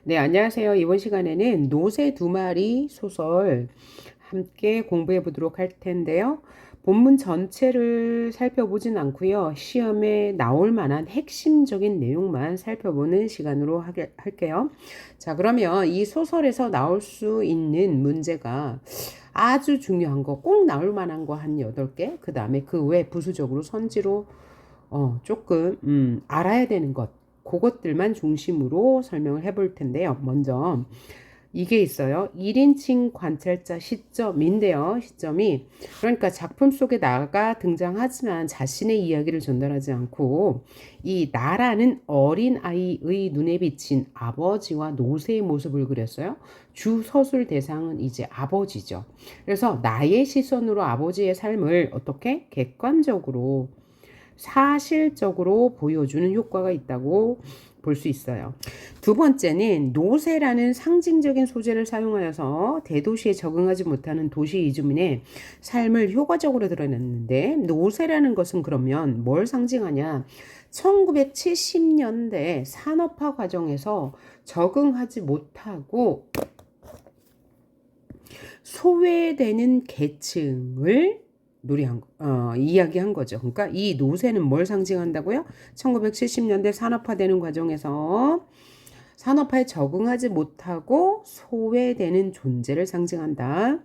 네, 안녕하세요. 이번 시간에는 노새 두 마리 소설 함께 공부해 보도록 할 텐데요. 본문 전체를 살펴보진 않고요. 시험에 나올 만한 핵심적인 내용만 살펴보는 시간으로 할게요. 자, 그러면 이 소설에서 나올 수 있는 문제가 아주 중요한 거, 꼭 나올 만한 거 한 8개, 그 다음에 그 외 부수적으로 선지로 조금 알아야 되는 것, 그것들만 중심으로 설명을 해볼 텐데요. 먼저 이게 있어요. 1인칭 관찰자 시점인데요. 시점이 그러니까 작품 속에 나가 등장하지만 자신의 이야기를 전달하지 않고 이 나라는 어린 아이의 눈에 비친 아버지와 노새의 모습을 그렸어요. 주 서술 대상은 이제 아버지죠. 그래서 나의 시선으로 아버지의 삶을 어떻게 객관적으로 사실적으로 보여주는 효과가 있다고 볼 수 있어요. 두 번째는 노새라는 상징적인 소재를 사용하여서 대도시에 적응하지 못하는 도시 이주민의 삶을 효과적으로 드러냈는데, 노새라는 것은 그러면 뭘 상징하냐? 1970년대 산업화 과정에서 적응하지 못하고 소외되는 계층을 이야기한 거죠. 그러니까 이 노쇠는 뭘 상징한다고요? 1970년대 산업화되는 과정에서 산업화에 적응하지 못하고 소외되는 존재를 상징한다.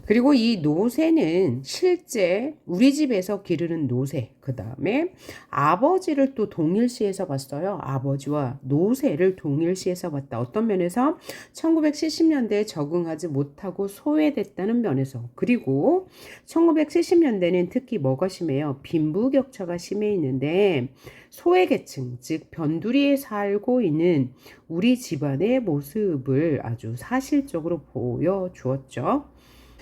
그리고 이 노새는 실제 우리 집에서 기르는 노새, 그 다음에 아버지를 또 동일시해서 봤어요. 아버지와 노새를 동일시해서 봤다. 어떤 면에서 1970년대에 적응하지 못하고 소외됐다는 면에서, 그리고 1970년대는 특히 뭐가 심해요? 빈부격차가 심해 있는데 소외계층, 즉 변두리에 살고 있는 우리 집안의 모습을 아주 사실적으로 보여주었죠.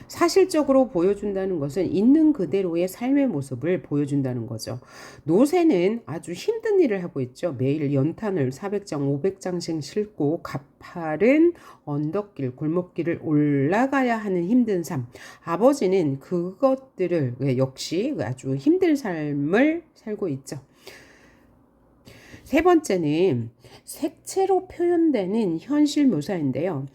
사실적으로 보여준다는 것은 있는 그대로의 삶의 모습을 보여준다는 거죠. 노새는 아주 힘든 일을 하고 있죠. 매일 연탄을 400장, 500장씩 싣고 가파른 언덕길, 골목길을 올라가야 하는 힘든 삶. 아버지는 그것들을 역시 아주 힘든 삶을 살고 있죠. 세 번째는 색채로 표현되는 현실 묘사인데요.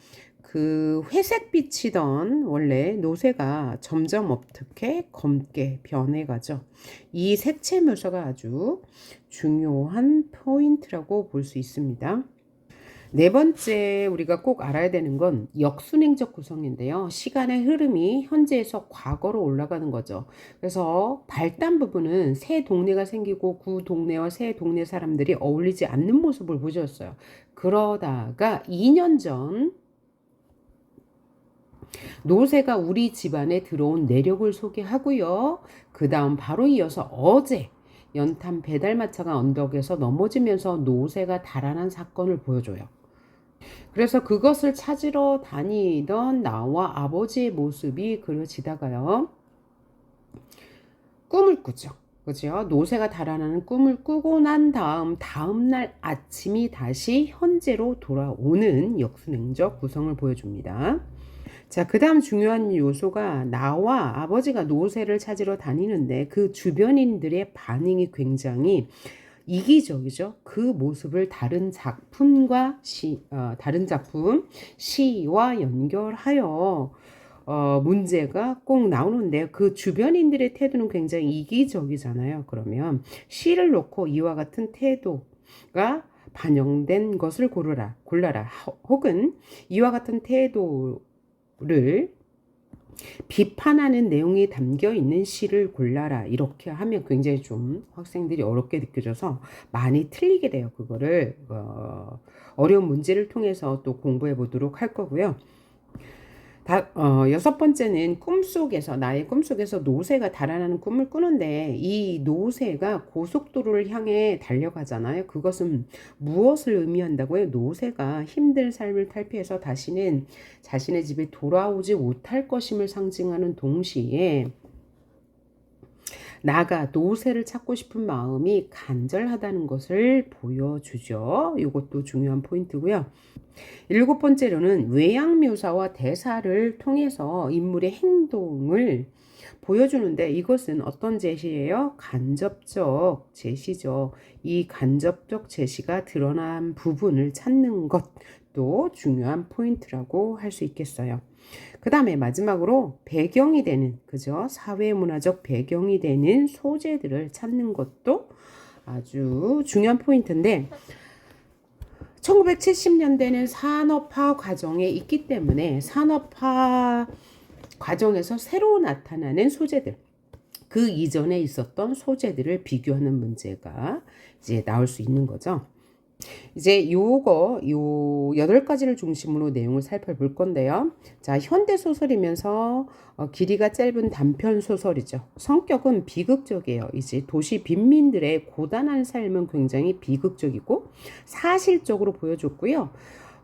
그 회색빛이던 원래 노새가 점점 어떻게 검게 변해가죠. 이 색채 묘사가 아주 중요한 포인트라고 볼 수 있습니다. 네 번째 우리가 꼭 알아야 되는 건 역순행적 구성인데요. 시간의 흐름이 현재에서 과거로 올라가는 거죠. 그래서 발단 부분은 새 동네가 생기고 그 동네와 새 동네 사람들이 어울리지 않는 모습을 보여줬어요. 그러다가 2년 전 노새가 우리 집안에 들어온 내력을 소개하고요. 그 다음 바로 이어서 어제 연탄 배달마차가 언덕에서 넘어지면서 노새가 달아난 사건을 보여줘요. 그래서 그것을 찾으러 다니던 나와 아버지의 모습이 그려지다가요. 꿈을 꾸죠. 그죠? 노새가 달아나는 꿈을 꾸고 난 다음날 아침이 다시 현재로 돌아오는 역순행적 구성을 보여줍니다. 자, 그 다음 중요한 요소가 나와 아버지가 노새를 찾으러 다니는데 그 주변인들의 반응이 굉장히 이기적이죠. 그 모습을 다른 작품, 시와 연결하여 문제가 꼭 나오는데요. 그 주변인들의 태도는 굉장히 이기적이잖아요. 그러면 시를 놓고 이와 같은 태도가 반영된 것을 골라라. 혹은 이와 같은 태도를 비판하는 내용이 담겨 있는 시를 골라라. 이렇게 하면 굉장히 좀 학생들이 어렵게 느껴져서 많이 틀리게 돼요. 그거를 어려운 문제를 통해서 또 공부해 보도록 할 거고요. 여섯 번째는 나의 꿈속에서 노새가 달아나는 꿈을 꾸는데 이 노새가 고속도로를 향해 달려가잖아요. 그것은 무엇을 의미한다고요? 노새가 힘든 삶을 탈피해서 다시는 자신의 집에 돌아오지 못할 것임을 상징하는 동시에 나가 노새를 찾고 싶은 마음이 간절하다는 것을 보여주죠. 이것도 중요한 포인트고요. 일곱 번째로는 외양 묘사와 대사를 통해서 인물의 행동을 보여주는데 이것은 어떤 제시예요? 간접적 제시죠. 이 간접적 제시가 드러난 부분을 찾는 것도 중요한 포인트라고 할 수 있겠어요. 그 다음에 마지막으로 배경이 되는, 그죠? 사회문화적 배경이 되는 소재들을 찾는 것도 아주 중요한 포인트인데 1970년대는 산업화 과정에 있기 때문에 산업화 과정에서 새로 나타나는 소재들, 그 이전에 있었던 소재들을 비교하는 문제가 이제 나올 수 있는 거죠. 이제 요 8가지를 중심으로 내용을 살펴볼 건데요. 자, 현대 소설이면서 길이가 짧은 단편 소설이죠. 성격은 비극적이에요. 이제 도시 빈민들의 고단한 삶은 굉장히 비극적이고 사실적으로 보여줬고요.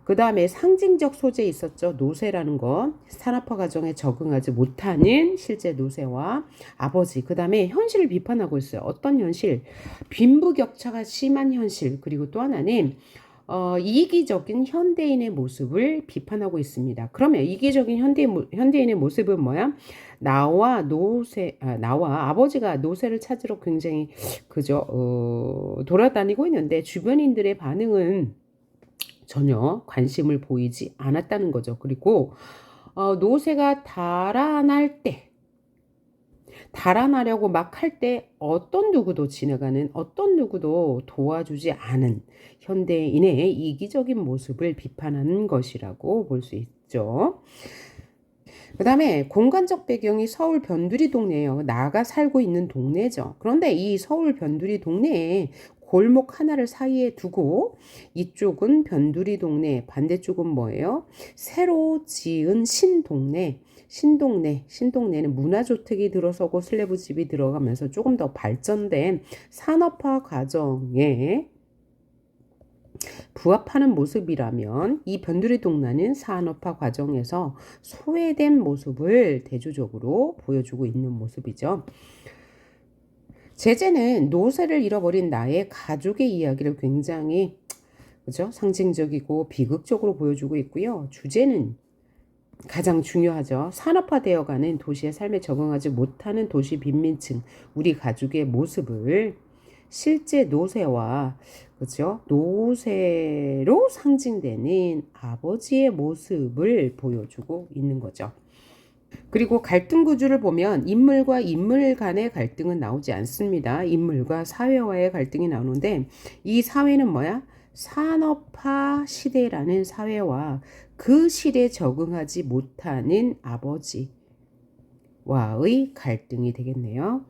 그 다음에 상징적 소재 있었죠. 노쇠라는 것, 산업화 과정에 적응하지 못하는 실제 노쇠와 아버지, 그 다음에 현실을 비판하고 있어요. 어떤 현실? 빈부격차가 심한 현실, 그리고 또 하나는 이기적인 현대인의 모습을 비판하고 있습니다. 그러면 이기적인 현대인의 모습은 뭐야? 나와 아버지가 노쇠를 찾으러 굉장히 돌아다니고 있는데 주변인들의 반응은 전혀 관심을 보이지 않았다는 거죠. 그리고 노새가 달아나려고 막 할 때 어떤 누구도 도와주지 않은 현대인의 이기적인 모습을 비판하는 것이라고 볼 수 있죠. 그 다음에 공간적 배경이 서울 변두리 동네예요. 나가 살고 있는 동네죠. 그런데 이 서울 변두리 동네에 골목 하나를 사이에 두고 이쪽은 변두리 동네, 반대쪽은 뭐예요? 새로 지은 신동네는 문화주택이 들어서고 슬래브집이 들어가면서 조금 더 발전된 산업화 과정에 부합하는 모습이라면 이 변두리 동네는 산업화 과정에서 소외된 모습을 대조적으로 보여주고 있는 모습이죠. 제재는 노쇠를 잃어버린 나의 가족의 이야기를 굉장히 상징적이고 비극적으로 보여주고 있고요. 주제는 가장 중요하죠. 산업화되어가는 도시의 삶에 적응하지 못하는 도시 빈민층, 우리 가족의 모습을 실제 노쇠와 노쇠로 상징되는 아버지의 모습을 보여주고 있는 거죠. 그리고 갈등 구조를 보면 인물과 인물 간의 갈등은 나오지 않습니다. 인물과 사회와의 갈등이 나오는데 이 사회는 뭐야? 산업화 시대라는 사회와 그 시대에 적응하지 못하는 아버지와의 갈등이 되겠네요.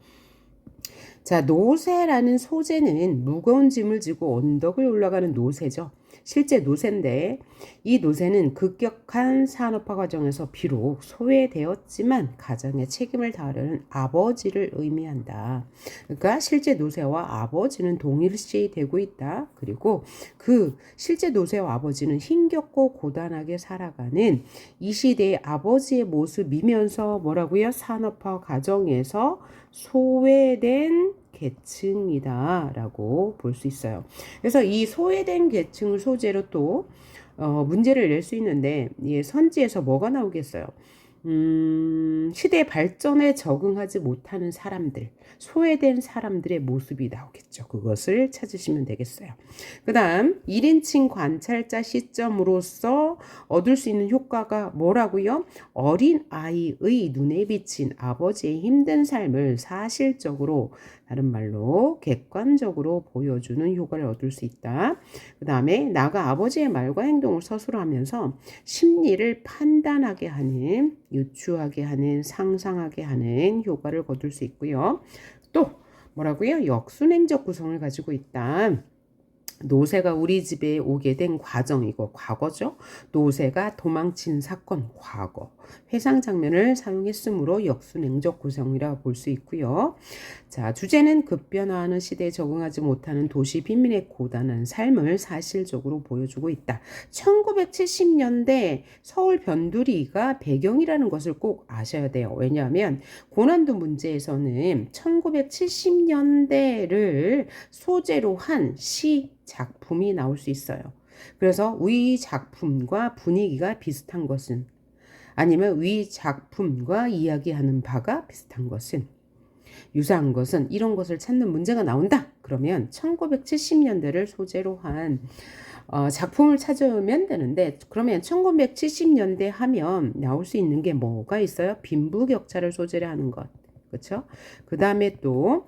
자, 노쇠라는 소재는 무거운 짐을 지고 언덕을 올라가는 노쇠죠. 실제 노쇠인데 이 노쇠는 급격한 산업화 과정에서 비록 소외되었지만 가정의 책임을 다하려는 아버지를 의미한다. 그러니까 실제 노쇠와 아버지는 동일시 되고 있다. 그리고 그 실제 노쇠와 아버지는 힘겹고 고단하게 살아가는 이 시대의 아버지의 모습이면서 뭐라고요? 산업화 과정에서 소외된 계층이다 라고 볼 수 있어요. 그래서 이 소외된 계층을 소재로 또 문제를 낼 수 있는데 선지에서 뭐가 나오겠어요? 시대 발전에 적응하지 못하는 사람들, 소외된 사람들의 모습이 나오겠죠. 그것을 찾으시면 되겠어요. 그 다음 1인칭 관찰자 시점으로서 얻을 수 있는 효과가 뭐라고요? 어린 아이의 눈에 비친 아버지의 힘든 삶을 사실적으로, 다른 말로 객관적으로 보여주는 효과를 얻을 수 있다. 그 다음에 나가 아버지의 말과 행동을 서술하면서 심리를 판단하게 하는, 유추하게 하는, 상상하게 하는 효과를 거둘 수 있고요. 또 뭐라고요? 역순행적 구성을 가지고 있다. 노새가 우리 집에 오게 된 과정, 이거 과거죠. 노새가 도망친 사건, 과거. 회상 장면을 사용했으므로 역순행적 구성이라 볼 수 있고요. 자, 주제는 급변화하는 시대에 적응하지 못하는 도시 빈민의 고단한 삶을 사실적으로 보여주고 있다. 1970년대 서울 변두리가 배경이라는 것을 꼭 아셔야 돼요. 왜냐하면 고난도 문제에서는 1970년대를 소재로 한 시 작품이 나올 수 있어요. 그래서 이 작품과 분위기가 비슷한 것은 아니면 위 작품과 이야기하는 바가 비슷한 것은, 유사한 것은, 이런 것을 찾는 문제가 나온다. 그러면 1970년대를 소재로 한 작품을 찾으면 되는데, 그러면 1970년대 하면 나올 수 있는 게 뭐가 있어요? 빈부격차를 소재로 하는 것. 그렇죠? 그 다음에 또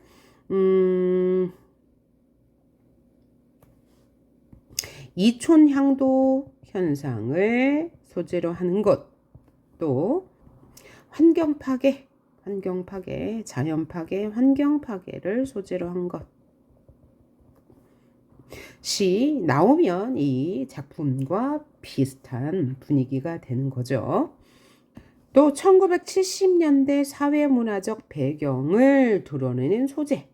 이촌향도 현상을 소재로 하는 것, 또 환경파괴, 자연파괴, 환경파괴를 소재로 한 것이 나오면 이 작품과 비슷한 분위기가 되는 거죠. 또 1970년대 사회문화적 배경을 드러내는 소재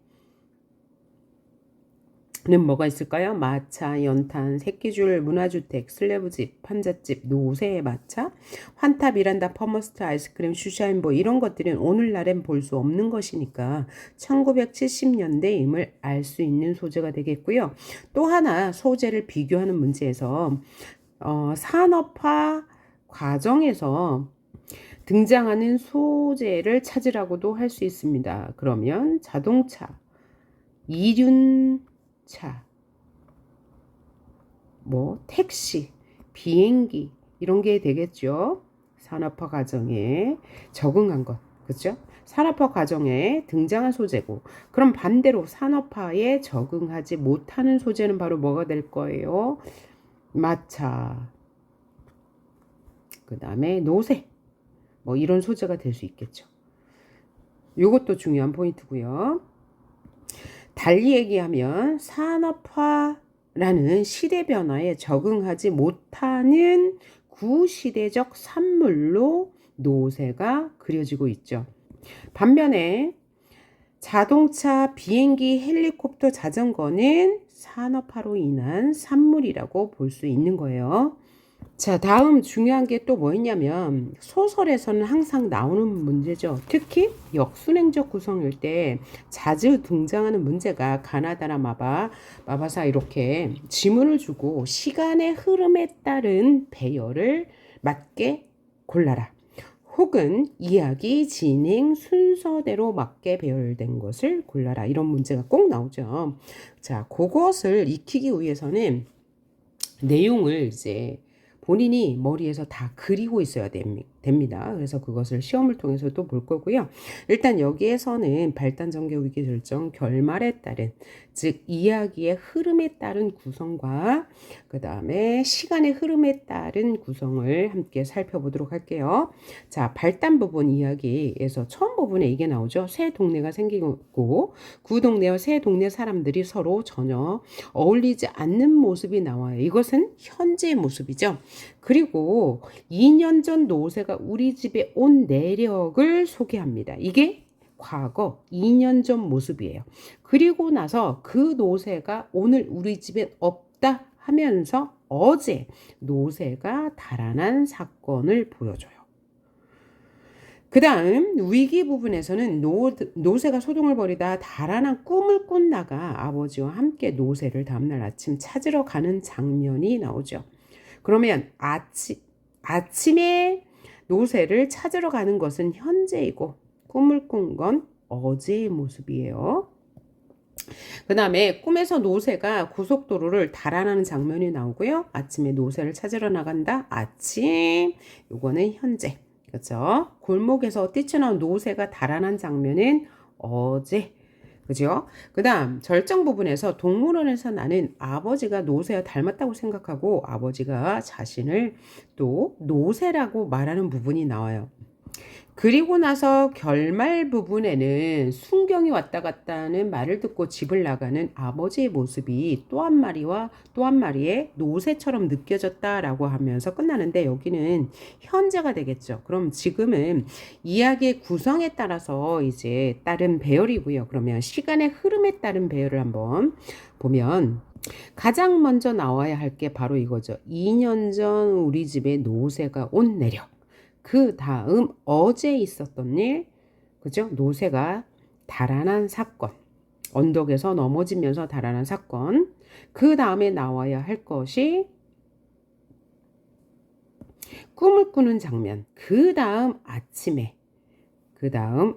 는 뭐가 있을까요? 마차, 연탄, 새끼줄, 문화주택, 슬래브집, 판잣집, 노새, 마차, 환타, 미란다, 퍼머스트, 아이스크림, 슈샤인보 이런 것들은 오늘날엔 볼 수 없는 것이니까 1970년대임을 알 수 있는 소재가 되겠고요. 또 하나 소재를 비교하는 문제에서 산업화 과정에서 등장하는 소재를 찾으라고도 할 수 있습니다. 그러면 자동차, 이륜차, 택시, 비행기 이런 게 되겠죠. 산업화 과정에 적응한 것, 그렇죠? 산업화 과정에 등장한 소재고, 그럼 반대로 산업화에 적응하지 못하는 소재는 바로 뭐가 될 거예요? 마차, 그 다음에 노새, 이런 소재가 될 수 있겠죠. 이것도 중요한 포인트고요. 달리 얘기하면 산업화라는 시대 변화에 적응하지 못하는 구시대적 산물로 노새가 그려지고 있죠. 반면에 자동차, 비행기, 헬리콥터, 자전거는 산업화로 인한 산물이라고 볼 수 있는 거예요. 자, 다음 중요한 게 또 뭐였냐면 소설에서는 항상 나오는 문제죠. 특히 역순행적 구성일 때 자주 등장하는 문제가 가나다나 마바사 이렇게 지문을 주고 시간의 흐름에 따른 배열을 맞게 골라라. 혹은 이야기 진행 순서대로 맞게 배열된 것을 골라라. 이런 문제가 꼭 나오죠. 자, 그것을 익히기 위해서는 내용을 이제 본인이 머리에서 다 그리고 있어야 됩니다. 그래서 그것을 시험을 통해서도 볼 거고요. 일단 여기에서는 발단, 전개, 위기 결정, 결말에 따른, 즉 이야기의 흐름에 따른 구성과 그 다음에 시간의 흐름에 따른 구성을 함께 살펴보도록 할게요. 자, 발단 부분 이야기에서 처음 부분에 이게 나오죠. 새 동네가 생기고 그 동네와 새 동네 사람들이 서로 전혀 어울리지 않는 모습이 나와요. 이것은 현재의 모습이죠. 그리고 2년 전 노새가 우리 집에 온 내력을 소개합니다. 이게 과거 2년 전 모습이에요. 그리고 나서 그 노새가 오늘 우리 집에 없다 하면서 어제 노새가 달아난 사건을 보여줘요. 그 다음 위기 부분에서는 노새가 소동을 벌이다 달아난 꿈을 꾼다가 아버지와 함께 노새를 다음날 아침 찾으러 가는 장면이 나오죠. 그러면 아침에 노새를 찾으러 가는 것은 현재이고 꿈을 꾼 건 어제의 모습이에요. 그 다음에 꿈에서 노새가 고속도로를 달아나는 장면이 나오고요. 아침에 노새를 찾으러 나간다. 아침, 요거는 현재. 그렇죠? 골목에서 뛰쳐나온 노새가 달아난 장면은 어제. 그죠? 그 다음 절정 부분에서 동물원에서 나는 아버지가 노새와 닮았다고 생각하고 아버지가 자신을 또 노새라고 말하는 부분이 나와요. 그리고 나서 결말 부분에는 순경이 왔다 갔다 하는 말을 듣고 집을 나가는 아버지의 모습이 또 한 마리와 또 한 마리의 노새처럼 느껴졌다라고 하면서 끝나는데 여기는 현재가 되겠죠. 그럼 지금은 이야기의 구성에 따라서 이제 다른 배열이고요. 그러면 시간의 흐름에 따른 배열을 한번 보면 가장 먼저 나와야 할 게 바로 이거죠. 2년 전 우리 집에 노새가 온 내력. 그 다음 어제 있었던 일, 그죠? 노새가 달아난 사건, 언덕에서 넘어지면서 달아난 사건. 그 다음에 나와야 할 것이 꿈을 꾸는 장면. 그 다음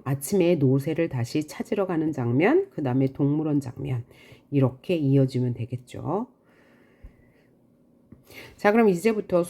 아침에 노새를 다시 찾으러 가는 장면, 그 다음에 동물원 장면. 이렇게 이어지면 되겠죠. 자, 그럼 이제부터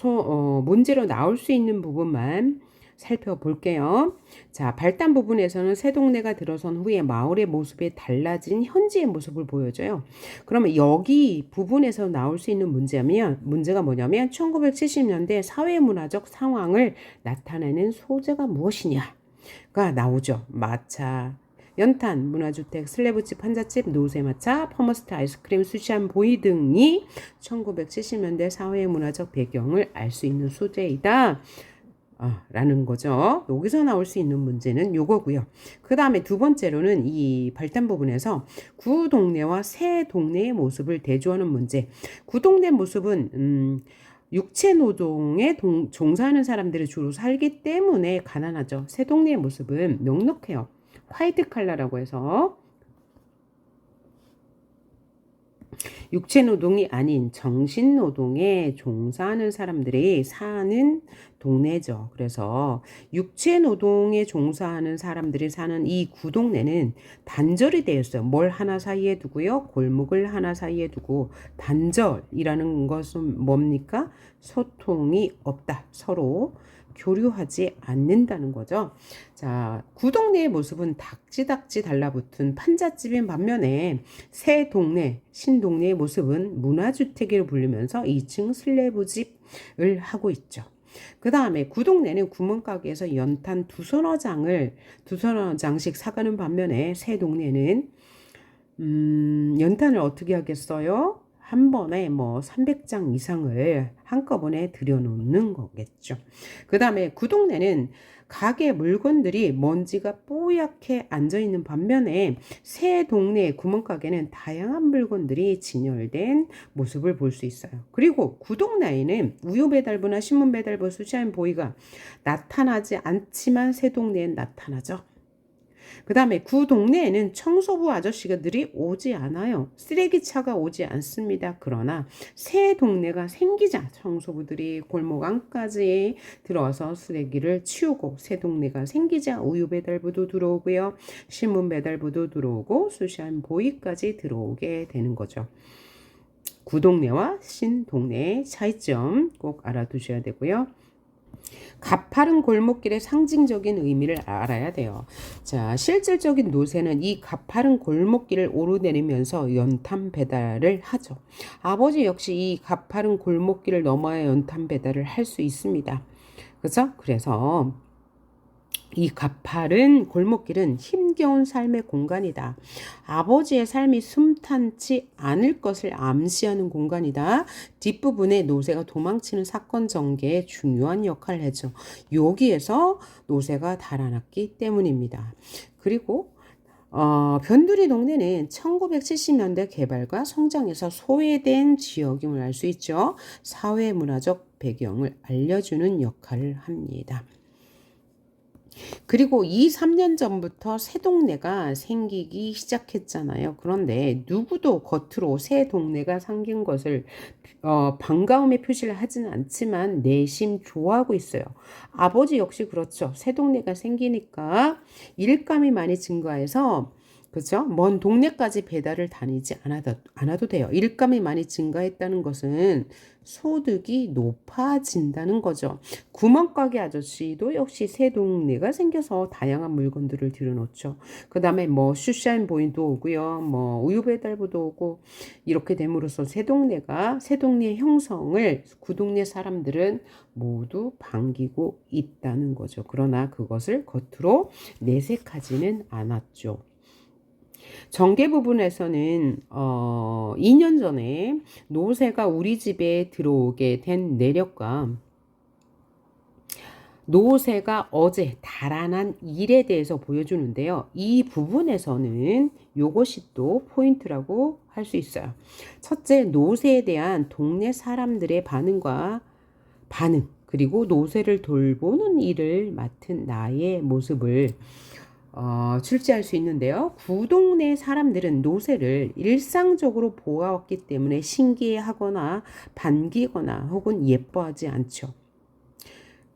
문제로 나올 수 있는 부분만 살펴볼게요. 자, 발단 부분에서는 새동네가 들어선 후에 마을의 모습이 달라진 현지의 모습을 보여줘요. 그러면 여기 부분에서 나올 수 있는 문제가 뭐냐면 1970년대 사회문화적 상황을 나타내는 소재가 무엇이냐가 나오죠. 마차, 연탄, 문화주택, 슬래브집, 한자집, 노세마차, 퍼머스트 아이스크림, 수시한 보이 등이 1970년대 사회의 문화적 배경을 알 수 있는 소재이다. 라는 거죠. 여기서 나올 수 있는 문제는 요거고요. 그 다음에 두 번째로는 이 발단 부분에서 구동네와 새 동네의 모습을 대조하는 문제. 구동네 모습은 육체 노동에 종사하는 사람들이 주로 살기 때문에 가난하죠. 새 동네의 모습은 넉넉해요. 화이트 칼라라고 해서 육체 노동이 아닌 정신 노동에 종사하는 사람들이 사는 동네죠. 그래서 육체 노동에 종사하는 사람들이 사는 이 구동네는 단절이 되어 있어요. 뭘 하나 사이에 두고요. 골목을 하나 사이에 두고 단절이라는 것은 뭡니까? 소통이 없다. 서로 교류하지 않는다는 거죠. 자, 구동네의 모습은 닥지닥지 달라붙은 판잣집인 반면에 새 동네, 신동네의 모습은 문화주택으로 불리면서 2층 슬래브집을 하고 있죠. 그 다음에 구동네는 구멍가게에서 연탄 두서너 장씩 사가는 반면에 새 동네는 연탄을 어떻게 하겠어요? 한 번에 300장 이상을 한꺼번에 들여놓는 거겠죠. 그 다음에 구동네는 가게 물건들이 먼지가 뽀얗게 앉아있는 반면에 새 동네 구멍가게는 다양한 물건들이 진열된 모습을 볼 수 있어요. 그리고 구동네에는 우유배달부나 신문배달부, 수시한 보이가 나타나지 않지만 새 동네엔 나타나죠. 그 다음에 구동네에는 청소부 아저씨들이 오지 않아요. 쓰레기차가 오지 않습니다. 그러나 새 동네가 생기자 청소부들이 골목 안까지 들어와서 쓰레기를 치우고 새 동네가 생기자 우유 배달부도 들어오고요. 신문 배달부도 들어오고 수시한 보이까지 들어오게 되는 거죠. 구동네와 신동네의 차이점 꼭 알아두셔야 되고요. 가파른 골목길의 상징적인 의미를 알아야 돼요. 자, 실질적인 노새는 이 가파른 골목길을 오르내리면서 연탄 배달을 하죠. 아버지 역시 이 가파른 골목길을 넘어야 연탄 배달을 할 수 있습니다. 그죠? 그래서 이 가파른 골목길은 힘겨운 삶의 공간이다. 아버지의 삶이 숨탄치 않을 것을 암시하는 공간이다. 뒷부분에 노새가 도망치는 사건 전개에 중요한 역할을 했죠. 여기에서 노새가 달아났기 때문입니다. 그리고 변두리 동네는 1970년대 개발과 성장에서 소외된 지역임을 알 수 있죠. 사회문화적 배경을 알려주는 역할을 합니다. 그리고 3년 전부터 새 동네가 생기기 시작했잖아요. 그런데 누구도 겉으로 새 동네가 생긴 것을 반가움의 표시를 하지는 않지만 내심 좋아하고 있어요. 아버지 역시 그렇죠. 새 동네가 생기니까 일감이 많이 증가해서 그렇죠? 먼 동네까지 배달을 다니지 않아도 돼요. 일감이 많이 증가했다는 것은 소득이 높아진다는 거죠. 구멍가게 아저씨도 역시 새 동네가 생겨서 다양한 물건들을 들여놓죠. 그 다음에 슈샤인 보인도 오고요. 우유 배달부도 오고 이렇게 됨으로써 새 동네 형성을 구동네 사람들은 모두 반기고 있다는 거죠. 그러나 그것을 겉으로 내색하지는 않았죠. 전개 부분에서는 2년 전에 노새가 우리 집에 들어오게 된 내력과 노새가 어제 달아난 일에 대해서 보여주는데요. 이 부분에서는 이것이 또 포인트라고 할 수 있어요. 첫째, 노새에 대한 동네 사람들의 반응 그리고 노새를 돌보는 일을 맡은 나의 모습을 출제할 수 있는데요. 구동네 사람들은 노새를 일상적으로 보아왔기 때문에 신기해하거나 반기거나 혹은 예뻐하지 않죠.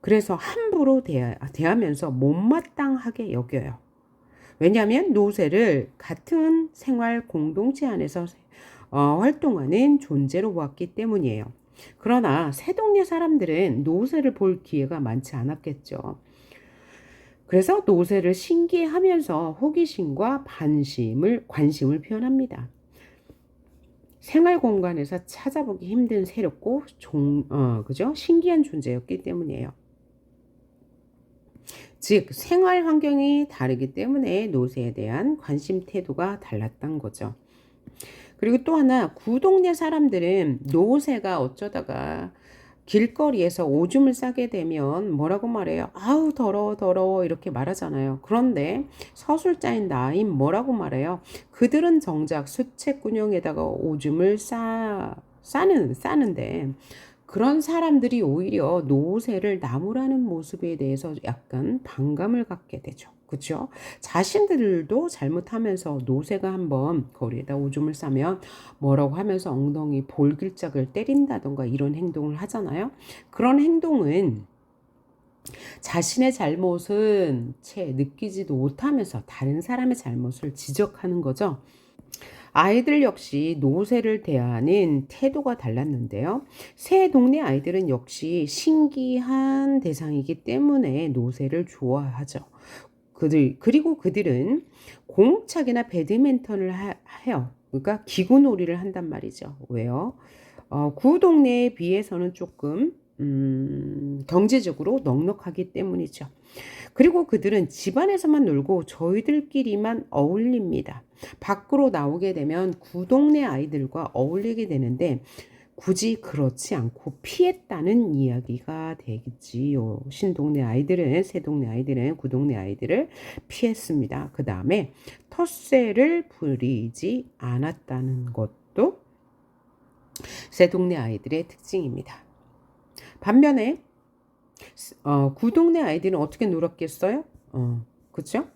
그래서 함부로 대하면서 못마땅하게 여겨요. 왜냐하면 노새를 같은 생활 공동체 안에서 활동하는 존재로 보았기 때문이에요. 그러나 새동네 사람들은 노새를 볼 기회가 많지 않았겠죠. 그래서 노새를 신기해하면서 호기심과 관심을 표현합니다. 생활 공간에서 찾아보기 힘든 새롭고 그죠? 신기한 존재였기 때문이에요. 즉 생활 환경이 다르기 때문에 노새에 대한 관심 태도가 달랐던 거죠. 그리고 또 하나, 구동네 사람들은 노새가 어쩌다가 길거리에서 오줌을 싸게 되면 뭐라고 말해요? 아우 더러워 더러워 이렇게 말하잖아요. 그런데 서술자인 나인 뭐라고 말해요? 그들은 정작 수채구녕에다가 오줌을 싸는데 그런 사람들이 오히려 노새를 나무라는 모습에 대해서 약간 반감을 갖게 되죠. 그렇죠? 자신들도 잘못하면서 노새가 한번 거리에다 오줌을 싸면 뭐라고 하면서 엉덩이 볼길짝을 때린다던가 이런 행동을 하잖아요. 그런 행동은 자신의 잘못은 채 느끼지도 못하면서 다른 사람의 잘못을 지적하는 거죠. 아이들 역시 노새를 대하는 태도가 달랐는데요. 새 동네 아이들은 역시 신기한 대상이기 때문에 노새를 좋아하죠. 그리고 그들은 공차기나 배드민턴을 해요. 그러니까 기구놀이를 한단 말이죠. 왜요? 구 동네에 비해서는 조금 경제적으로 넉넉하기 때문이죠. 그리고 그들은 집안에서만 놀고 저희들끼리만 어울립니다. 밖으로 나오게 되면 구동네 아이들과 어울리게 되는데 굳이 그렇지 않고 피했다는 이야기가 되겠지요. 신동네 아이들은, 새동네 아이들은 구동네 아이들을 피했습니다. 그 다음에 텃세를 부리지 않았다는 것도 새동네 아이들의 특징입니다. 반면에 구동네 아이들은 어떻게 놀았겠어요? 그쵸?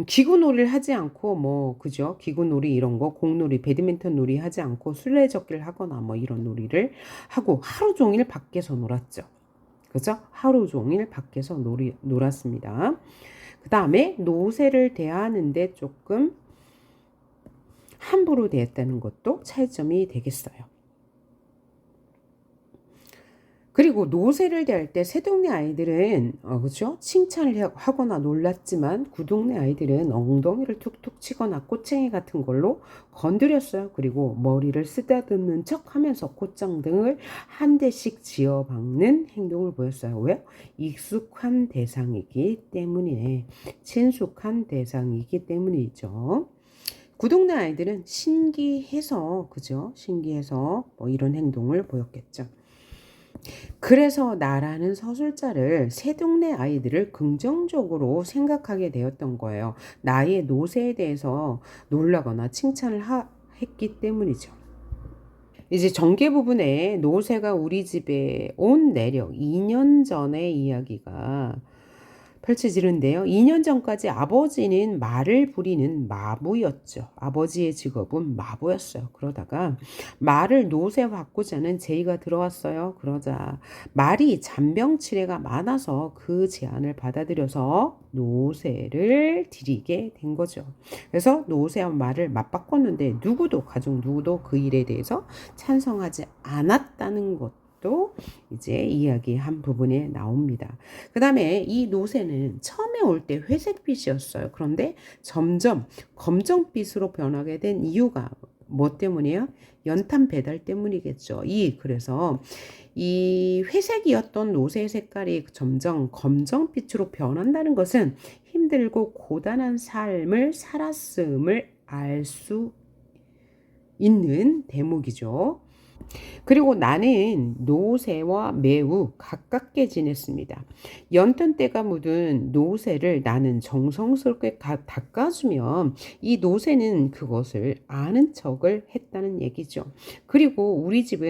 기구놀이를 하지 않고 그죠? 기구놀이 이런 거, 공놀이, 배드민턴 놀이 하지 않고 술래잡기를 하거나 이런 놀이를 하고 하루 종일 밖에서 놀았죠. 그죠? 하루 종일 밖에서 놀았습니다. 그 다음에 노새를 대하는데 조금 함부로 대했다는 것도 차이점이 되겠어요. 그리고 노새를 대할 때 새동네 아이들은 그렇죠? 칭찬을 하거나 놀랐지만 구동네 아이들은 엉덩이를 툭툭 치거나 꼬챙이 같은 걸로 건드렸어요. 그리고 머리를 쓰다듬는 척 하면서 콧장 등을 한 대씩 지어박는 행동을 보였어요. 왜요? 익숙한 대상이기 때문이네. 친숙한 대상이기 때문이죠. 구동네 아이들은 신기해서 그죠? 신기해서 이런 행동을 보였겠죠. 그래서 나라는 서술자를 새동네 아이들을 긍정적으로 생각하게 되었던 거예요. 나의 노새에 대해서 놀라거나 칭찬을 했기 때문이죠. 이제 전개 부분에 노새가 우리 집에 온 내력 2년 전의 이야기가 펼쳐지는데요. 2년 전까지 아버지는 말을 부리는 마부였죠. 아버지의 직업은 마부였어요. 그러다가 말을 노새 바꾸자는 제의가 들어왔어요. 그러자 말이 잔병치레가 많아서 그 제안을 받아들여서 노새를 드리게 된 거죠. 그래서 노새와 말을 맞바꿨는데 가족 누구도 그 일에 대해서 찬성하지 않았다는 것. 또 이제 이야기한 부분에 나옵니다. 그 다음에 이 노새는 처음에 올 때 회색빛이었어요. 그런데 점점 검정빛으로 변하게 된 이유가 뭐 때문이에요? 연탄 배달 때문이겠죠. 그래서 이 회색이었던 노새 색깔이 점점 검정빛으로 변한다는 것은 힘들고 고단한 삶을 살았음을 알 수 있는 대목이죠. 그리고 나는 노새와 매우 가깝게 지냈습니다. 연탄때가 묻은 노새를 나는 정성스럽게 닦아주면 이 노새는 그것을 아는 척을 했다는 얘기죠. 그리고 우리 집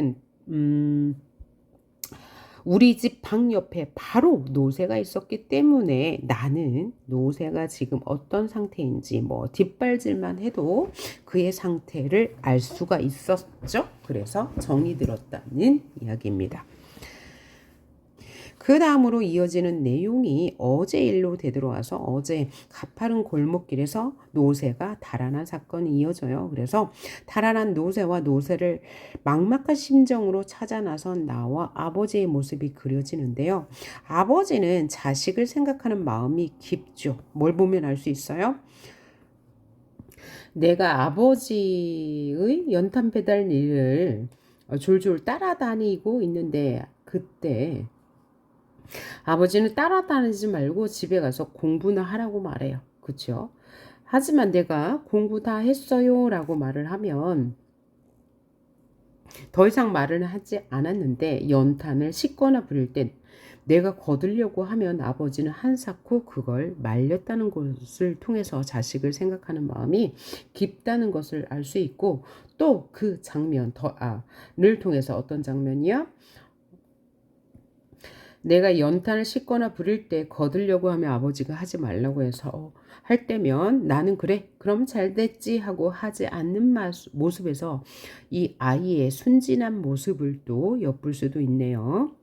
방 옆에 바로 노새가 있었기 때문에 나는 노새가 지금 어떤 상태인지 뒷발질만 해도 그의 상태를 알 수가 있었죠. 그래서 정이 들었다는 이야기입니다. 그 다음으로 이어지는 내용이 어제 일로 되돌아와서 어제 가파른 골목길에서 노새가 달아난 사건이 이어져요. 그래서 달아난 노새와 노새를 막막한 심정으로 찾아 나선 나와 아버지의 모습이 그려지는데요. 아버지는 자식을 생각하는 마음이 깊죠. 뭘 보면 알 수 있어요? 내가 아버지의 연탄 배달 일을 졸졸 따라다니고 있는데 그때 아버지는 따라다니지 말고 집에 가서 공부나 하라고 말해요. 그쵸? 하지만 내가 공부 다 했어요 라고 말을 하면 더 이상 말을 하지 않았는데 연탄을 씻거나 부릴 땐 내가 거두려고 하면 아버지는 한사코 그걸 말렸다는 것을 통해서 자식을 생각하는 마음이 깊다는 것을 알 수 있고 또 그 장면 를 통해서 어떤 장면이야? 내가 연탄을 씻거나 부릴 때 거두려고 하면 아버지가 하지 말라고 해서 할 때면 나는 그래 그럼 잘 됐지 하고 하지 않는 모습에서 이 아이의 순진한 모습을 또 엿볼 수도 있네요.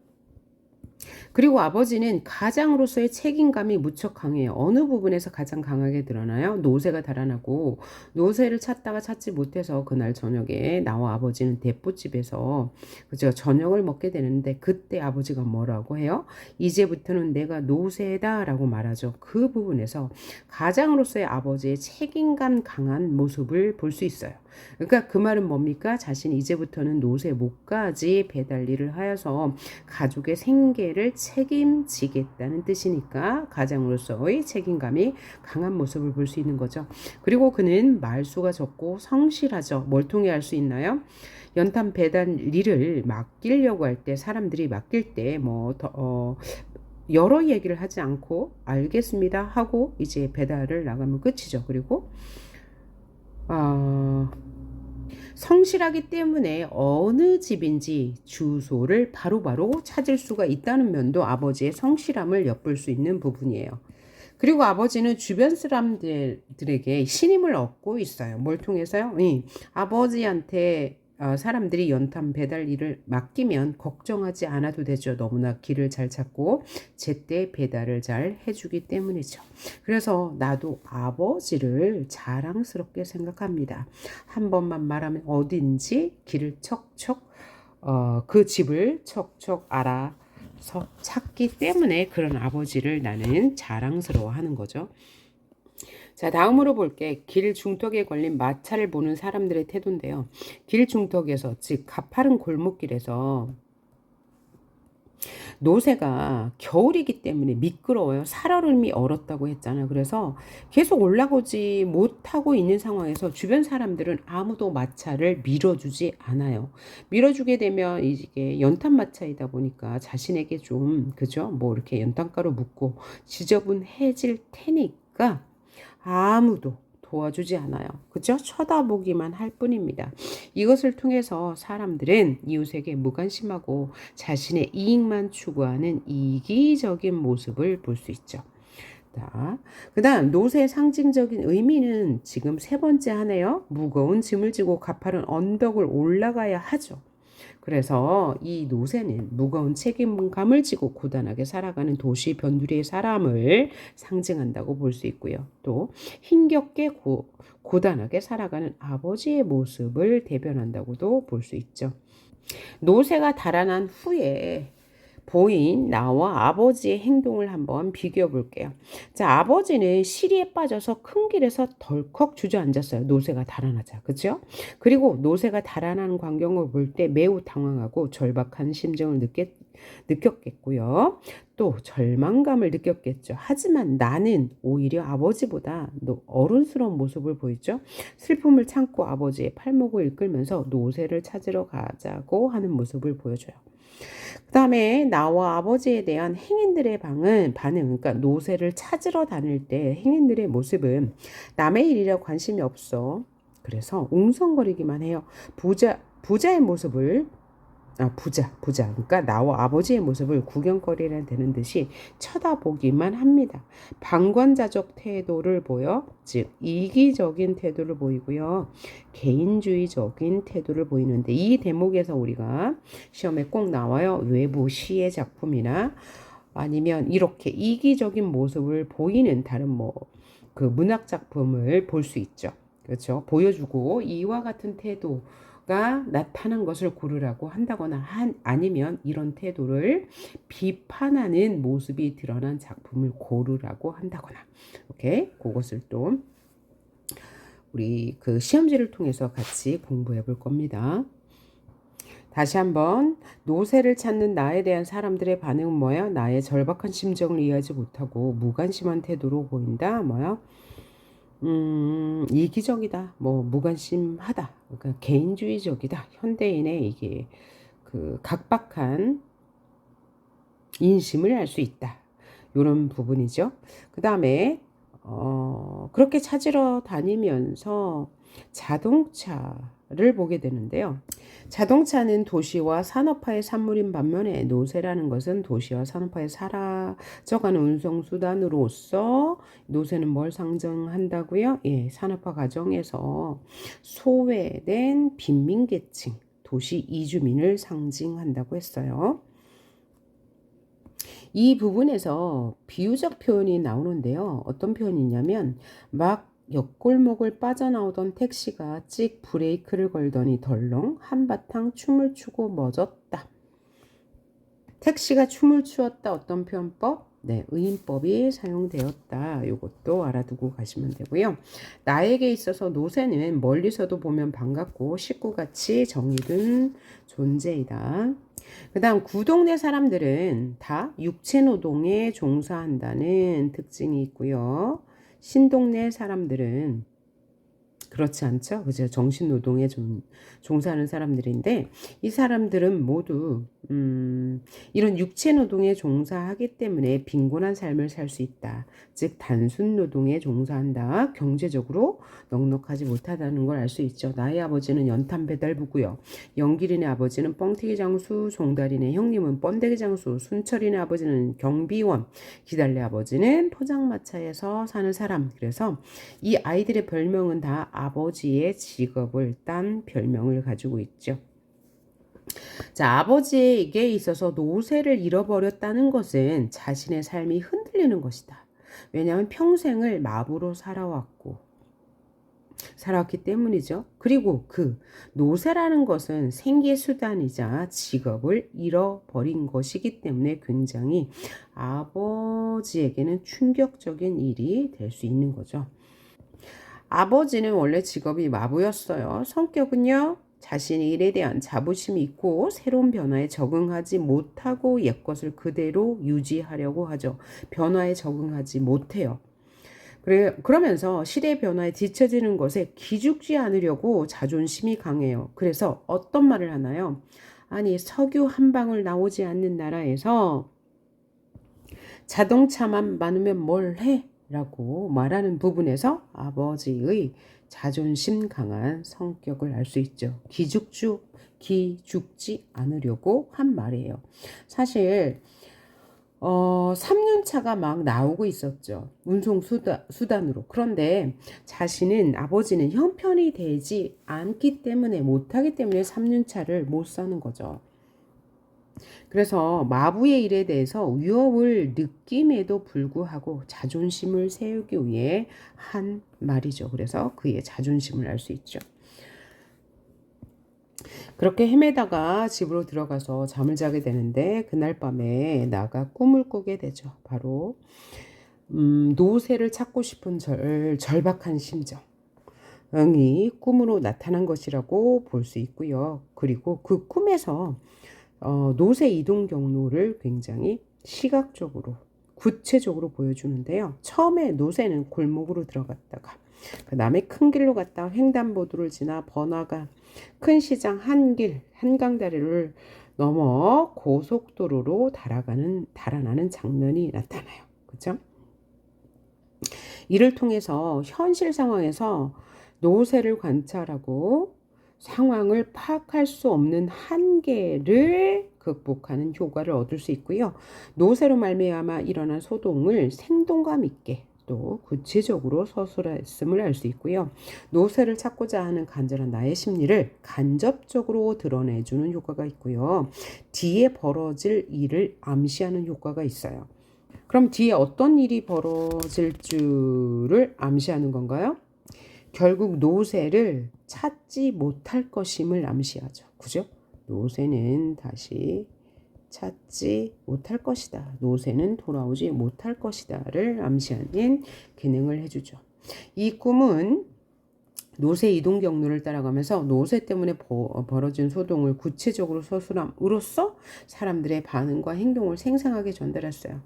그리고 아버지는 가장으로서의 책임감이 무척 강해요. 어느 부분에서 가장 강하게 드러나요? 노새가 달아나고 노새를 찾다가 찾지 못해서 그날 저녁에 나와 아버지는 대포집에서 그죠 저녁을 먹게 되는데 그때 아버지가 뭐라고 해요? 이제부터는 내가 노새다라고 말하죠. 그 부분에서 가장으로서의 아버지의 책임감 강한 모습을 볼 수 있어요. 그러니까 그 말은 뭡니까? 자신이 이제부터는 노새 목까지 배달 일을 하여서 가족의 생계를 책임지겠다는 뜻이니까 가장으로서의 책임감이 강한 모습을 볼 수 있는 거죠. 그리고 그는 말수가 적고 성실하죠. 뭘 통해 알 수 있나요? 연탄 배달 일을 맡기려고 할 때 사람들이 맡길 때 여러 얘기를 하지 않고 알겠습니다 하고 이제 배달을 나가면 끝이죠. 그리고 성실하기 때문에 어느 집인지 주소를 바로바로 찾을 수가 있다는 면도 아버지의 성실함을 엿볼 수 있는 부분이에요. 그리고 아버지는 주변 사람들에게 신임을 얻고 있어요. 뭘 통해서요? 아버지한테 사람들이 연탄 배달 일을 맡기면 걱정하지 않아도 되죠. 너무나 길을 잘 찾고 제때 배달을 잘 해주기 때문이죠. 그래서 나도 아버지를 자랑스럽게 생각합니다. 한 번만 말하면 어딘지 길을 척척 그 집을 척척 알아서 찾기 때문에 그런 아버지를 나는 자랑스러워하는 거죠. 자, 다음으로 볼게. 길 중턱에 걸린 마차를 보는 사람들의 태도인데요. 길 중턱에서, 즉 가파른 골목길에서 노새가 겨울이기 때문에 미끄러워요. 살얼음이 얼었다고 했잖아요. 그래서 계속 올라오지 못하고 있는 상황에서 주변 사람들은 아무도 마차를 밀어주지 않아요. 밀어주게 되면 이게 연탄 마차이다 보니까 자신에게 좀 그죠? 뭐 이렇게 연탄가루 묻고 지저분해질 테니까 아무도 도와주지 않아요. 그죠? 쳐다보기만 할 뿐입니다. 이것을 통해서 사람들은 이웃에게 무관심하고 자신의 이익만 추구하는 이기적인 모습을 볼 수 있죠. 그 다음 노새의 상징적인 의미는 지금 세 번째 하네요. 무거운 짐을 지고 가파른 언덕을 올라가야 하죠. 그래서 이 노새는 무거운 책임감을 지고 고단하게 살아가는 도시 변두리의 사람을 상징한다고 볼 수 있고요. 또 힘겹게 고단하게 살아가는 아버지의 모습을 대변한다고도 볼 수 있죠. 노새가 달아난 후에 보인 나와 아버지의 행동을 한번 비교해 볼게요. 자, 아버지는 시리에 빠져서 큰 길에서 덜컥 주저앉았어요. 노새가 달아나자. 그죠? 그리고 노새가 달아나는 광경을 볼 때 매우 당황하고 절박한 심정을 느꼈겠고요. 또 절망감을 느꼈겠죠. 하지만 나는 오히려 아버지보다 어른스러운 모습을 보이죠. 슬픔을 참고 아버지의 팔목을 이끌면서 노새를 찾으러 가자고 하는 모습을 보여줘요. 그 다음에 나와 아버지에 대한 행인들의 반응, 그러니까 노새를 찾으러 다닐 때 행인들의 모습은 남의 일이라 관심이 없어. 그래서 웅성거리기만 해요. 부자의 모습을 부자. 그러니까 나와 아버지의 모습을 구경거리라 되는 듯이 쳐다보기만 합니다. 방관자적 태도를 보여, 즉 이기적인 태도를 보이고요. 개인주의적인 태도를 보이는데 이 대목에서 우리가 시험에 꼭 나와요. 외부 시의 작품이나 아니면 이렇게 이기적인 모습을 보이는 다른 뭐 그 문학 작품을 볼 수 있죠. 그렇죠. 보여주고 이와 같은 태도가 나타난 것을 고르라고 한다거나 아니면 이런 태도를 비판하는 모습이 드러난 작품을 고르라고 한다거나. 오케이. 그것을 또 우리 그 시험지를 통해서 같이 공부해 볼 겁니다. 다시 한번 노새를 찾는 나에 대한 사람들의 반응은 뭐야? 나의 절박한 심정을 이해하지 못하고 무관심한 태도로 보인다. 뭐야? 이기적이다. 뭐 무관심하다. 그러니까 개인주의적이다. 현대인의 이게 그 각박한 인심을 알 수 있다. 이런 부분이죠. 그 다음에 그렇게 찾으러 다니면서 자동차를 보게 되는데요. 자동차는 도시와 산업화의 산물인 반면에 노새라는 것은 도시와 산업화에 사라져가는 운송수단으로서 노새는 뭘 상징한다고요? 예, 산업화 과정에서 소외된 빈민계층, 도시 이주민을 상징한다고 했어요. 이 부분에서 비유적 표현이 나오는데요. 어떤 표현이냐면 막 옆골목을 빠져나오던 택시가 찍 브레이크를 걸더니 덜렁 한바탕 춤을 추고 멎었다. 택시가 춤을 추었다. 어떤 표현법? 네, 의인법이 사용되었다. 이것도 알아두고 가시면 되고요. 나에게 있어서 노새는 멀리서도 보면 반갑고 식구같이 정이 든 존재이다. 그 다음 구동네 사람들은 다 육체노동에 종사한다는 특징이 있고요. 신동네 사람들은 그렇지 않죠? 그죠? 정신노동에 종사하는 사람들인데 이 사람들은 모두 이런 육체노동에 종사하기 때문에 빈곤한 삶을 살 수 있다. 즉 단순 노동에 종사한다. 경제적으로 넉넉하지 못하다는 걸 알 수 있죠. 나의 아버지는 연탄 배달부고요. 영길이네 아버지는 뻥튀기 장수, 종달이네 형님은 번데기 장수, 순철이네 아버지는 경비원, 기달래 아버지는 포장마차에서 사는 사람. 그래서 이 아이들의 별명은 다 아버지의 직업을 딴 별명을 가지고 있죠. 자, 아버지에게 있어서 노새를 잃어버렸다는 것은 자신의 삶이 흔들리는 것이다. 왜냐하면 평생을 마부로 살아왔기 때문이죠. 그리고 그 노새라는 것은 생계 수단이자 직업을 잃어버린 것이기 때문에 굉장히 아버지에게는 충격적인 일이 될 수 있는 거죠. 아버지는 원래 직업이 마부였어요. 성격은요, 자신의 일에 대한 자부심이 있고 새로운 변화에 적응하지 못하고 옛것을 그대로 유지하려고 하죠. 변화에 적응하지 못해요. 그러면서 시대의 변화에 뒤처지는 것에 기죽지 않으려고 자존심이 강해요. 그래서 어떤 말을 하나요? 아니, 석유 한 방울 나오지 않는 나라에서 자동차만 많으면 뭘 해? 라고 말하는 부분에서 아버지의 자존심 강한 성격을 알 수 있죠. 기죽지 않으려고 한 말이에요. 사실 3륜차가 막 나오고 있었죠. 운송 수단으로. 그런데 아버지는 형편이 되지 않기 때문에, 못하기 때문에 3륜차를 못 사는 거죠. 그래서 마부의 일에 대해서 위협을 느낌에도 불구하고 자존심을 세우기 위해 한 말이죠. 그래서 그의 자존심을 알 수 있죠. 그렇게 헤매다가 집으로 들어가서 잠을 자게 되는데 그날 밤에 나가 꿈을 꾸게 되죠. 바로 노새를 찾고 싶은 절박한 심정이 꿈으로 나타난 것이라고 볼 수 있고요. 그리고 그 꿈에서 노새 이동 경로를 굉장히 시각적으로 구체적으로 보여주는데요. 처음에 노새는 골목으로 들어갔다가 그 다음에 큰 길로 갔다가 횡단보도를 지나 번화가 큰 시장 한강다리를 넘어 고속도로로 달아나는 장면이 나타나요. 그렇죠? 이를 통해서 현실 상황에서 노새를 관찰하고 상황을 파악할 수 없는 한계를 극복하는 효과를 얻을 수 있고요. 노새로 말미암아 일어난 소동을 생동감 있게 또 구체적으로 서술했음을 알 수 있고요. 노새를 찾고자 하는 간절한 나의 심리를 간접적으로 드러내주는 효과가 있고요. 뒤에 벌어질 일을 암시하는 효과가 있어요. 그럼 뒤에 어떤 일이 벌어질 줄을 암시하는 건가요? 결국 노새를 찾지 못할 것임을 암시하죠. 그죠? 노새는 다시 찾지 못할 것이다. 노새는 돌아오지 못할 것이다를 암시하는 기능을 해주죠. 이 꿈은 노새 이동 경로를 따라가면서 노새 때문에 벌어진 소동을 구체적으로 서술함으로써 사람들의 반응과 행동을 생생하게 전달했어요.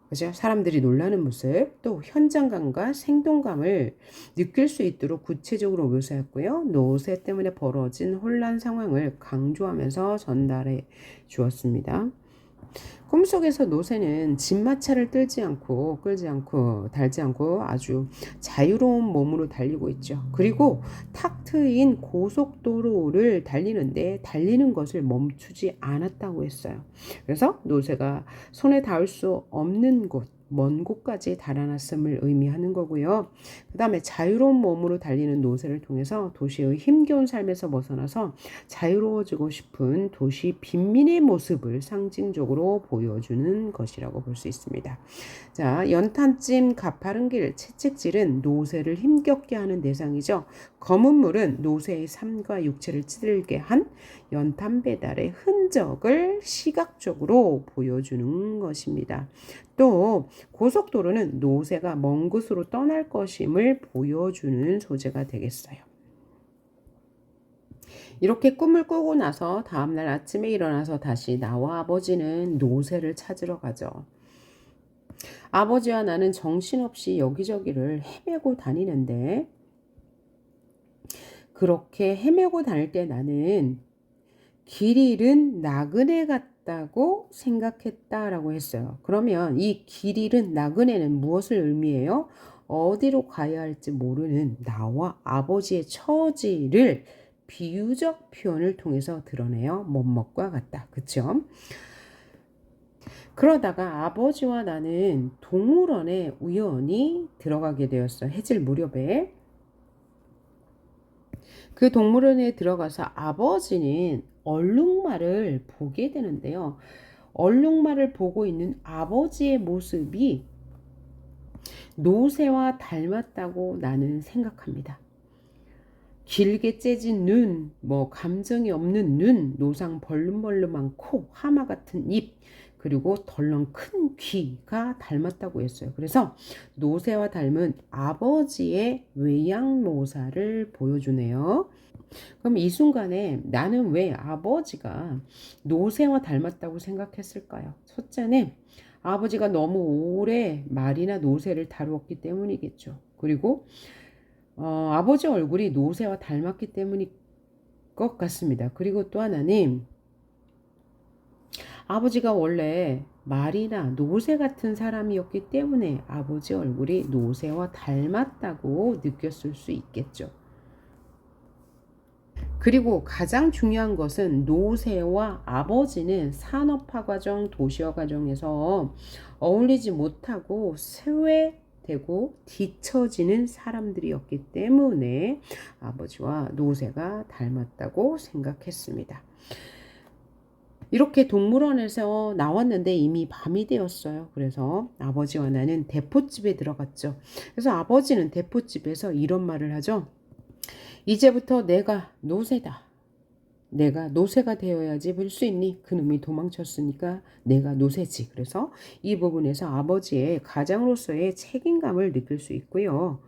그죠? 사람들이 놀라는 모습, 또 현장감과 생동감을 느낄 수 있도록 구체적으로 묘사했고요. 노새 때문에 벌어진 혼란 상황을 강조하면서 전달해 주었습니다. 꿈속에서 노새는 진마차를 끌지 않고 달지 않고 아주 자유로운 몸으로 달리고 있죠. 그리고 탁 트인 고속도로를 달리는데 달리는 것을 멈추지 않았다고 했어요. 그래서 노새가 손에 닿을 수 없는 곳, 먼 곳까지 달아났음을 의미하는 거고요. 그 다음에 자유로운 몸으로 달리는 노새를 통해서 도시의 힘겨운 삶에서 벗어나서 자유로워지고 싶은 도시 빈민의 모습을 상징적으로 보여주는 것이라고 볼 수 있습니다. 자, 연탄찜 가파른 길 채찍질은 노새를 힘겹게 하는 대상이죠. 검은 물은 노새의 삶과 육체를 찌들게 한 연탄 배달의 흔적을 시각적으로 보여주는 것입니다. 또 고속도로는 노새가 먼 곳으로 떠날 것임을 보여주는 소재가 되겠어요. 이렇게 꿈을 꾸고 나서 다음날 아침에 일어나서 다시 나와 아버지는 노새를 찾으러 가죠. 아버지와 나는 정신없이 여기저기를 헤매고 다니는데 그렇게 헤매고 다닐 때 나는 길 잃은 나그네 같다고 생각했다라고 했어요. 그러면 이 길 잃은 나그네는 무엇을 의미해요? 어디로 가야 할지 모르는 나와 아버지의 처지를 비유적 표현을 통해서 드러내요. 못먹과 같다. 그쵸? 그러다가 아버지와 나는 동물원에 우연히 들어가게 되었어요. 해질 무렵에. 그 동물원에 들어가서 아버지는 얼룩말을 보게 되는데요. 얼룩말을 보고 있는 아버지의 모습이 노새와 닮았다고 나는 생각합니다. 길게 째진 눈, 감정이 없는 눈, 노상 벌름벌름한 코, 하마 같은 입, 그리고 덜렁 큰 귀가 닮았다고 했어요. 그래서 노새와 닮은 아버지의 외양모사를 보여주네요. 그럼 이 순간에 나는 왜 아버지가 노새와 닮았다고 생각했을까요? 첫째는 아버지가 너무 오래 말이나 노새를 다루었기 때문이겠죠. 그리고 아버지 얼굴이 노새와 닮았기 때문일 것 같습니다. 그리고 또 하나는 아버지가 원래 말이나 노새 같은 사람이었기 때문에 아버지 얼굴이 노새와 닮았다고 느꼈을 수 있겠죠. 그리고 가장 중요한 것은 노새와 아버지는 산업화 과정, 도시화 과정에서 어울리지 못하고 쇠되고 뒤처지는 사람들이었기 때문에 아버지와 노새가 닮았다고 생각했습니다. 이렇게 동물원에서 나왔는데 이미 밤이 되었어요. 그래서 아버지와 나는 대포집에 들어갔죠. 그래서 아버지는 대포집에서 이런 말을 하죠. 이제부터 내가 노새다. 내가 노새가 되어야지 볼 수 있니? 그놈이 도망쳤으니까 내가 노새지. 그래서 이 부분에서 아버지의 가장으로서의 책임감을 느낄 수 있고요.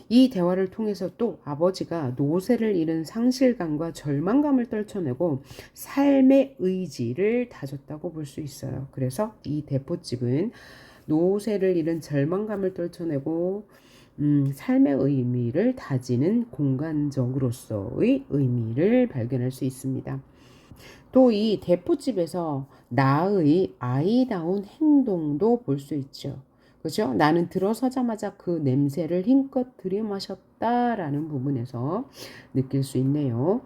이 대화를 통해서 또 아버지가 노새를 잃은 상실감과 절망감을 떨쳐내고 삶의 의지를 다졌다고 볼 수 있어요. 그래서 이 대포집은 노새를 잃은 절망감을 떨쳐내고 삶의 의미를 다지는 공간적으로서의 의미를 발견할 수 있습니다. 또 이 대포집에서 나의 아이다운 행동도 볼 수 있죠. 그죠? 나는 들어서자마자 그 냄새를 힘껏 들이마셨다라는 부분에서 느낄 수 있네요.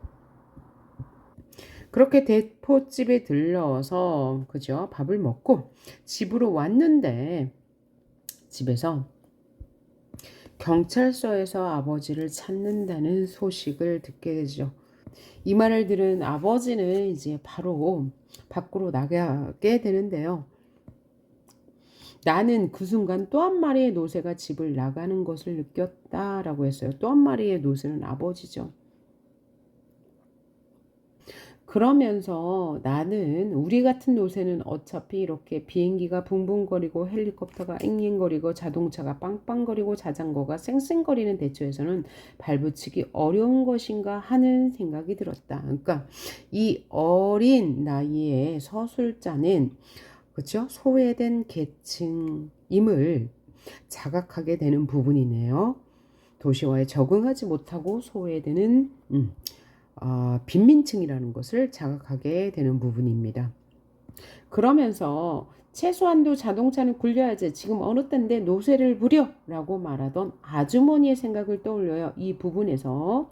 그렇게 대포집에 들러서 그죠? 밥을 먹고 집으로 왔는데 집에서 경찰서에서 아버지를 찾는다는 소식을 듣게 되죠. 이 말을 들은 아버지는 이제 바로 밖으로 나가게 되는데요. 나는 그 순간 또 한 마리의 노새가 집을 나가는 것을 느꼈다라고 했어요. 또 한 마리의 노새는 아버지죠. 그러면서 나는 우리 같은 노새는 어차피 이렇게 비행기가 붕붕거리고 헬리콥터가 앵앵거리고 자동차가 빵빵거리고 자전거가 쌩쌩거리는 대처에서는 발붙이기 어려운 것인가 하는 생각이 들었다. 그러니까 이 어린 나이에 서술자는 그렇죠? 소외된 계층임을 자각하게 되는 부분이네요. 도시화에 적응하지 못하고 소외되는 빈민층이라는 것을 자각하게 되는 부분입니다. 그러면서 최소한도 자동차는 굴려야지 지금 어느 때인데 노쇠를 부려 라고 말하던 아주머니의 생각을 떠올려요. 이 부분에서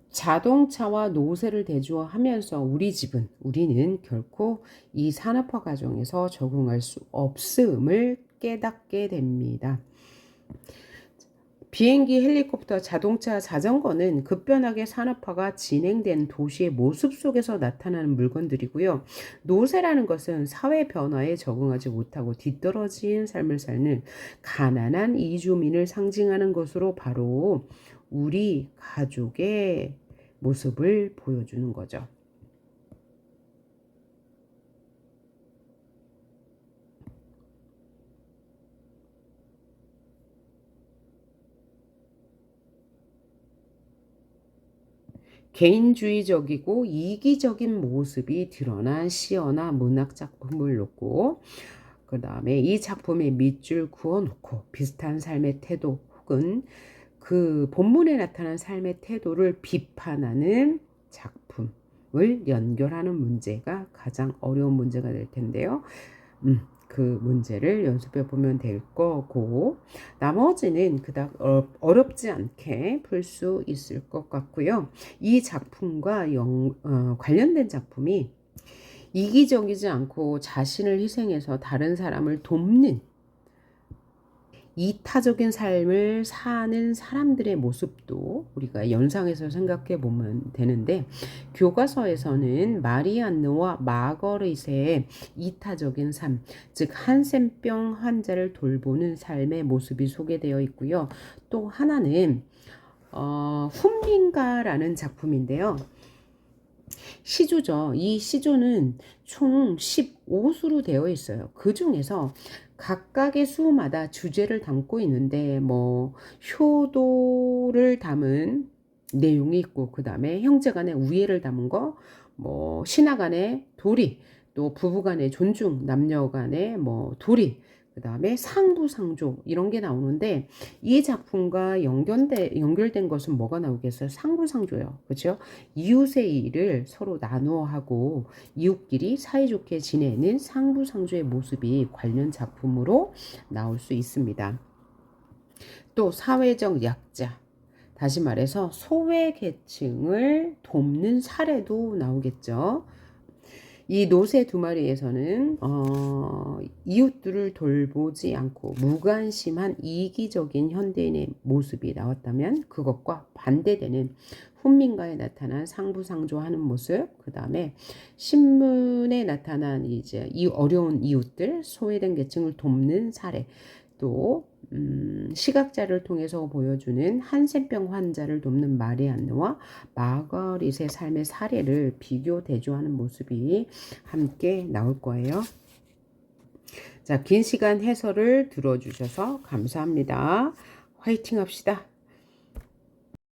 자동차와 노쇠를 대조하면서 우리는 결코 이 산업화 과정에서 적응할 수 없음을 깨닫게 됩니다. 비행기, 헬리콥터, 자동차, 자전거는 급변하게 산업화가 진행된 도시의 모습 속에서 나타나는 물건들이고요. 노쇠라는 것은 사회 변화에 적응하지 못하고 뒤떨어진 삶을 사는 가난한 이주민을 상징하는 것으로 바로 우리 가족의 모습을 보여주는 거죠. 개인주의적이고 이기적인 모습이 드러난 시어나 문학 작품을 놓고 그 다음에 이 작품에 밑줄 그어놓고 비슷한 삶의 태도 혹은 그 본문에 나타난 삶의 태도를 비판하는 작품을 연결하는 문제가 가장 어려운 문제가 될 텐데요. 그 문제를 연습해 보면 될 거고 나머지는 그닥 어렵지 않게 풀 수 있을 것 같고요. 이 작품과 관련된 작품이 이기적이지 않고 자신을 희생해서 다른 사람을 돕는 이타적인 삶을 사는 사람들의 모습도 우리가 연상해서 생각해 보면 되는데 교과서에서는 마리안느와 마거릿의 이타적인 삶, 즉 한센병 환자를 돌보는 삶의 모습이 소개되어 있고요. 또 하나는 훈민가라는 작품인데요. 시조죠. 이 시조는 총 15수로 되어 있어요. 그 중에서 각각의 수마다 주제를 담고 있는데 효도를 담은 내용이 있고 그 다음에 형제간의 우애를 담은 거, 신하간의 도리, 또 부부간의 존중, 남녀간의 도리, 그 다음에 상부상조 이런 게 나오는데 이 작품과 연결된 것은 뭐가 나오겠어요? 상부상조요. 그렇죠? 이웃의 일을 서로 나누어 하고 이웃끼리 사이좋게 지내는 상부상조의 모습이 관련 작품으로 나올 수 있습니다. 또 사회적 약자, 다시 말해서 소외계층을 돕는 사례도 나오겠죠. 이 노새 두 마리에서는 이웃들을 돌보지 않고 무관심한 이기적인 현대인의 모습이 나왔다면 그것과 반대되는 훈민가에 나타난 상부상조하는 모습, 그 다음에 신문에 나타난 이제 이 어려운 이웃들, 소외된 계층을 돕는 사례, 또 시각자를 통해서 보여주는 한센병 환자를 돕는 마리안느와 마거릿의 삶의 사례를 비교 대조하는 모습이 함께 나올 거예요. 자, 긴 시간 해설을 들어주셔서 감사합니다. 화이팅 합시다.